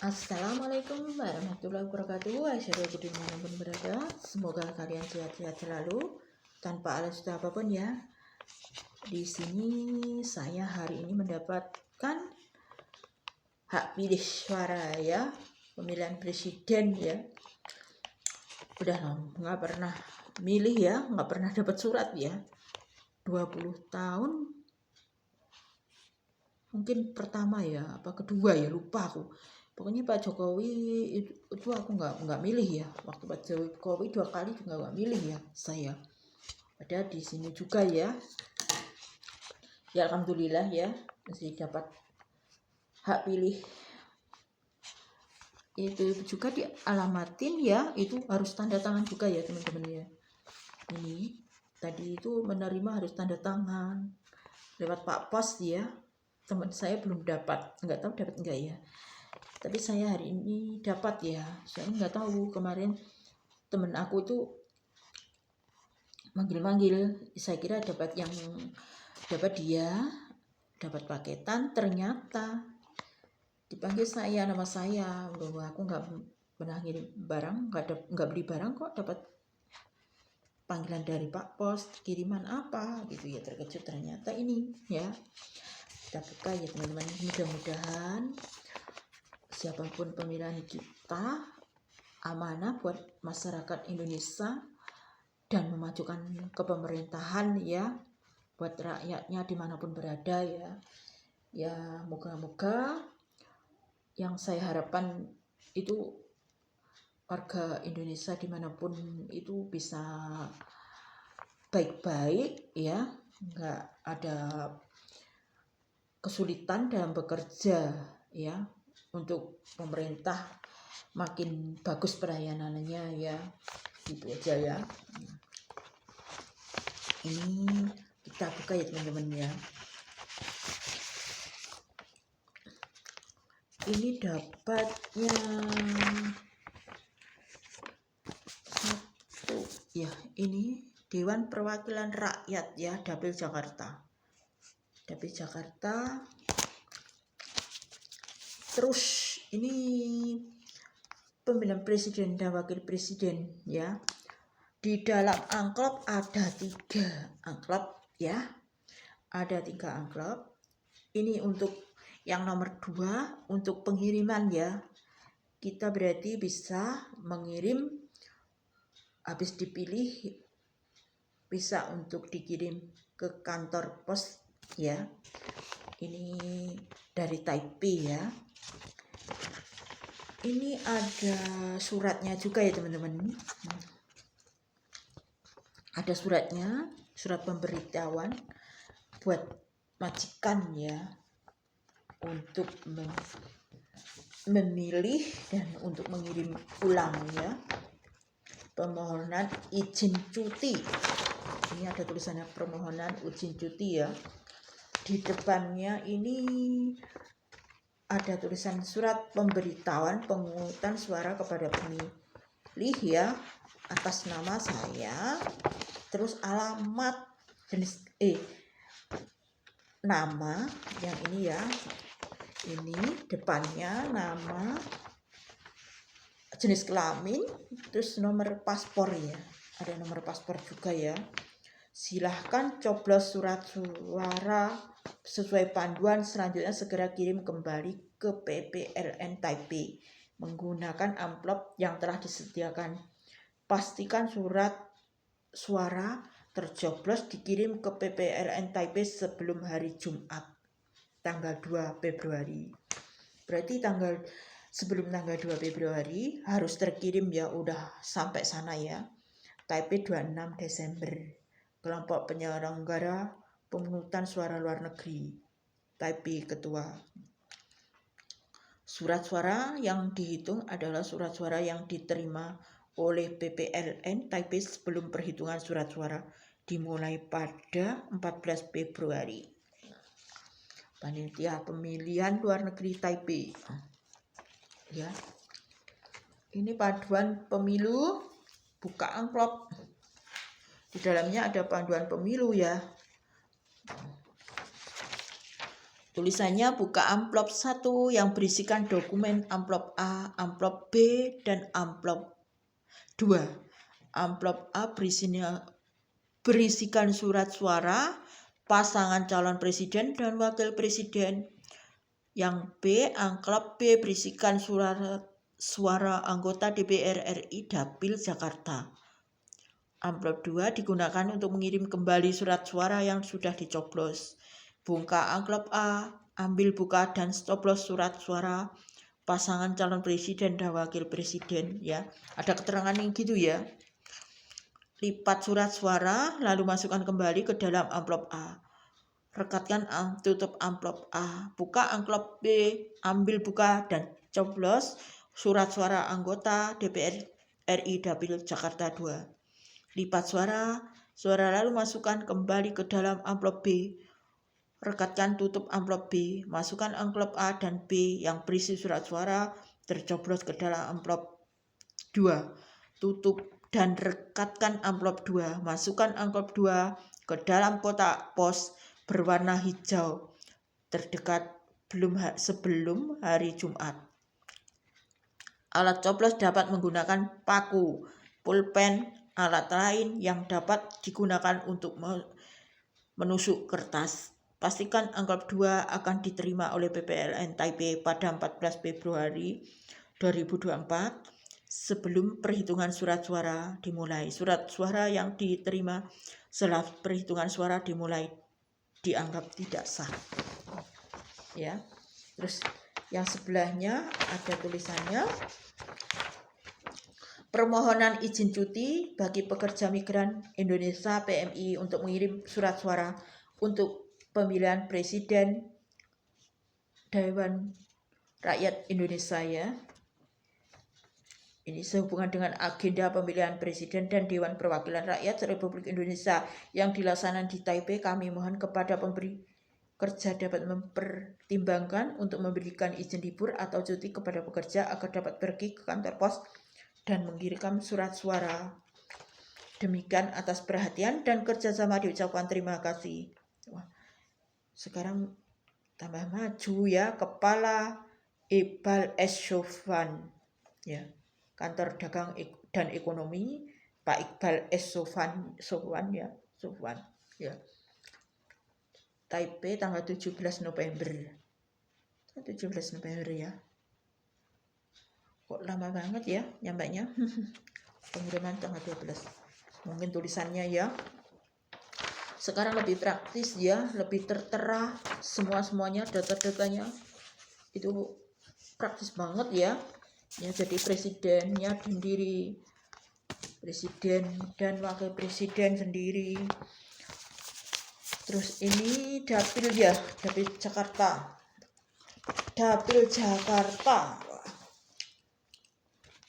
Assalamualaikum warahmatullahi wabarakatuh. Asyhadu dimanapun berada, semoga kalian sehat-sehat selalu tanpa alasan apapun ya. Di sini saya hari ini mendapatkan hak pilih suara ya, pemilihan presiden ya. Udah nggak pernah milih ya, nggak pernah dapat surat ya. 20 tahun mungkin pertama ya, apa kedua ya, lupa aku. Pokoknya Pak Jokowi itu aku nggak milih ya. Waktu Pak Jokowi 2 kali juga nggak milih ya saya. Ada di sini juga ya. Ya alhamdulillah ya masih dapat hak pilih. Itu juga dialamatin ya, itu harus tanda tangan juga ya teman-teman ya. Ini tadi itu menerima harus tanda tangan lewat Pak Pos ya. Teman saya belum dapat, nggak tahu dapat enggak ya. Tapi saya hari ini dapat ya. Saya nggak tahu, kemarin temen aku tuh manggil-manggil, saya kira dapat dia dapat paketan, ternyata dipanggil saya, nama saya, bahwa aku nggak pernah ngirim barang, nggak beli barang kok dapat panggilan dari Pak Pos, kiriman apa gitu ya. Terkejut ternyata ini ya. Kita buka ya teman-teman, mudah-mudahan siapapun pemilihan kita amanah buat masyarakat Indonesia dan memajukan kepemerintahan ya buat rakyatnya dimanapun berada ya. Moga-moga yang saya harapkan itu warga Indonesia dimanapun itu bisa baik-baik ya, nggak ada kesulitan dalam bekerja ya, untuk pemerintah makin bagus pelayanannya ya, gitu aja ya. Ini kita buka ya teman-teman ya. Ini dapatnya satu ya, ini Dewan Perwakilan Rakyat ya, Dapil Jakarta. Terus ini pemilihan presiden dan wakil presiden ya. Di dalam amplop ada 3 amplop ya. Ada 3 amplop. Ini untuk yang nomor 2 untuk pengiriman ya. Kita berarti bisa mengirim, habis dipilih bisa untuk dikirim ke kantor pos ya. Ini dari Taipei ya. Ini ada suratnya juga ya teman-teman. Ada suratnya, surat pemberitahuan buat majikan ya, untuk memilih dan untuk mengirim pulang ya. Permohonan izin cuti. Ini ada tulisannya permohonan izin cuti ya. Di depannya ini ada tulisan surat pemberitahuan pemungutan suara kepada pemilih ya, atas nama saya. Terus alamat, jenis nama yang ini ya. Ini depannya nama, jenis kelamin, terus nomor paspor ya. Ada nomor paspor juga ya. Silahkan coblos surat suara sesuai panduan, selanjutnya segera kirim kembali ke PPLN Taipei menggunakan amplop yang telah disediakan. Pastikan surat suara tercoblos dikirim ke PPLN Taipei sebelum hari Jumat tanggal 2 Februari. Berarti sebelum tanggal 2 Februari harus terkirim ya, udah sampai sana ya. Taipei 26 Desember. Kelompok penyelenggara pemungutan suara luar negeri Taipei Ketua. Surat suara yang dihitung adalah surat suara yang diterima oleh PPLN Taipei sebelum perhitungan surat suara dimulai pada 14 Februari. Panitia Pemilihan Luar Negeri Taipei ya. Ini panduan pemilu, buka amplop. Di dalamnya ada panduan pemilu ya. Tulisannya buka amplop 1 yang berisikan dokumen amplop A, amplop B, dan amplop 2. Amplop A berisikan surat suara pasangan calon presiden dan wakil presiden. Yang B, amplop B berisikan suara anggota DPR RI Dapil Jakarta. Amplop 2 digunakan untuk mengirim kembali surat suara yang sudah dicoblos. Buka amplop A, ambil buka dan coblos surat suara pasangan calon presiden dan wakil presiden, ya. Ada keterangan yang gitu ya. Lipat surat suara lalu masukkan kembali ke dalam amplop A. Rekatkan tutup amplop A. Buka amplop B, ambil buka dan coblos surat suara anggota DPR RI Dapil Jakarta 2. Lipat suara lalu masukkan kembali ke dalam amplop B. Rekatkan tutup amplop B, masukkan amplop A dan B yang berisi surat suara tercoblos ke dalam amplop 2. Tutup dan rekatkan amplop 2, masukkan amplop 2 ke dalam kotak pos berwarna hijau terdekat sebelum hari Jumat. Alat coblos dapat menggunakan paku, pulpen, alat lain yang dapat digunakan untuk menusuk kertas. Pastikan amplop 2 akan diterima oleh PPLN Taipei pada 14 Februari 2024 sebelum perhitungan surat suara dimulai. Surat suara yang diterima setelah perhitungan suara dimulai dianggap tidak sah. Ya. Terus yang sebelahnya ada tulisannya permohonan izin cuti bagi pekerja migran Indonesia PMI untuk mengirim surat suara untuk pemilihan presiden Dewan Rakyat Indonesia, ya. Ini sehubungan dengan agenda pemilihan presiden dan Dewan Perwakilan Rakyat Republik Indonesia yang dilaksanakan di Taipei. Kami mohon kepada pemberi kerja dapat mempertimbangkan untuk memberikan izin libur atau cuti kepada pekerja agar dapat pergi ke kantor pos dan mengirimkan surat suara. Demikian atas perhatian dan kerjasama diucapkan terima kasih. Wah, sekarang tambah maju ya, Kepala Iqbal S. Sofwan, ya, Kantor Dagang dan Ekonomi Pak Iqbal S. Sofwan ya. Taipei tanggal 17 November ya. Kok lama banget ya nyampainya. Pengiriman tanggal 12. Mungkin tulisannya ya. Sekarang lebih praktis ya, lebih tertera semuanya data-datanya. Itu praktis banget ya. Ya, jadi presidennya sendiri, presiden dan wakil presiden sendiri. Terus ini dapil ya, dapil Jakarta.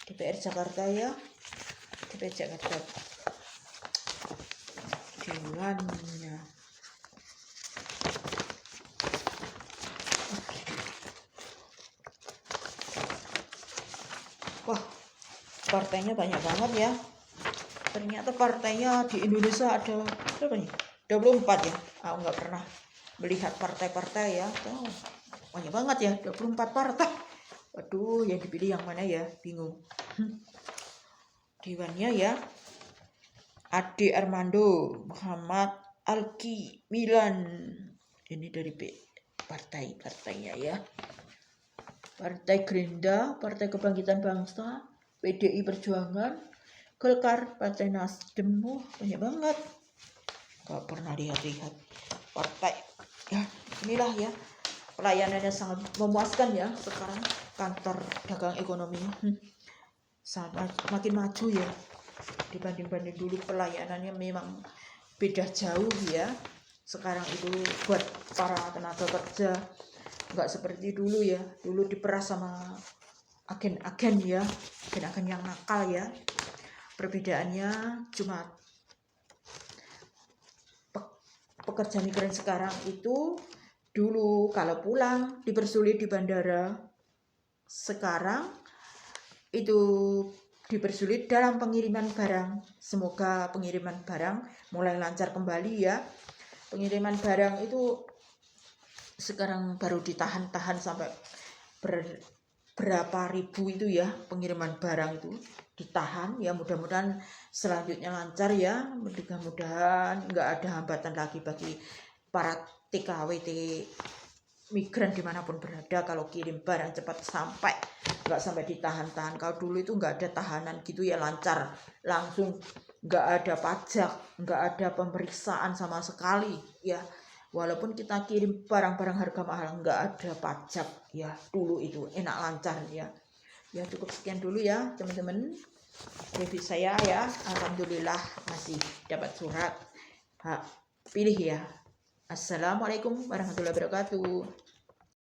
DPR Jakarta ya. DPR Jakarta. Dewannya. Wah, partainya banyak banget ya. Ternyata partainya di Indonesia ada berapa nih? 24 ya. Aku nggak pernah melihat partai-partai ya. Oh, banyak banget ya, 24 partai. Waduh, yang dipilih yang mana ya? Bingung. Dewannya ya. Ade Armando, Muhammad Alki Milan. Ini dari partainya ya. Partai Gerindra, Partai Kebangkitan Bangsa, PDI Perjuangan, Golkar, Partai Nasdem. Banyak banget. Gak pernah lihat partai. Ya, inilah ya. Pelayanannya sangat memuaskan ya sekarang kantor dagang ekonomi. Sangat makin maju ya. Dibanding dulu pelayanannya memang beda jauh ya. Sekarang itu buat para tenaga kerja nggak seperti dulu ya. Dulu diperas sama agen-agen ya, agen-agen yang nakal ya. Perbedaannya cuma pekerja migran sekarang itu dulu kalau pulang dipersulit di bandara. Sekarang itu dipersulit dalam pengiriman barang. Semoga pengiriman barang mulai lancar kembali ya. Pengiriman barang itu sekarang baru ditahan-tahan sampai berapa ribu itu ya, pengiriman barang itu ditahan. Ya mudah-mudahan selanjutnya lancar ya, mudah-mudahan nggak ada hambatan lagi bagi para TKW migran dimanapun berada. Kalau kirim barang cepat sampai, nggak sampai ditahan-tahan. Kalau dulu itu nggak ada tahanan gitu ya, lancar langsung, nggak ada pajak, nggak ada pemeriksaan sama sekali ya. Walaupun kita kirim barang-barang harga mahal, nggak ada pajak ya, dulu itu enak lancar ya. Ya cukup sekian dulu ya teman-teman review saya ya. Alhamdulillah masih dapat surat hak pilih ya. Assalamualaikum warahmatullahi wabarakatuh.